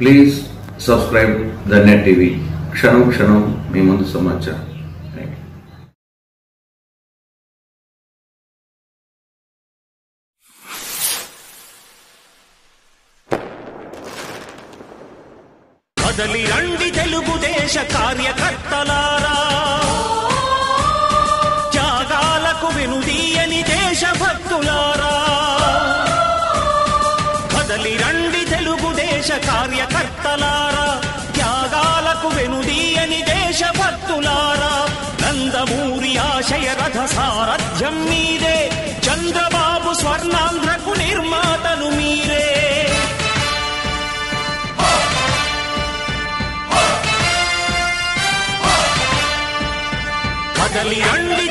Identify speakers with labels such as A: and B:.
A: Please subscribe the net TV. క్షణం క్షణం మీ ముందు సమాచారం.
B: కదలి రండి తెలుగుదేశ కార్యకర్తలారా, త్యాగాలకు వెనుదీయని దేశభక్తులారా. కదలి రండి తెలుగుదేశ కార్యకర్తలారా, త్యాగాలకు వెనుదీయని దేశభక్తులారా. నందమూరి ఆశయ రథ సారథ్యం మీరే, చంద్రబాబు స్వర్ణాంధ్రకు నిర్మాతలు మీరే. కదలి రండి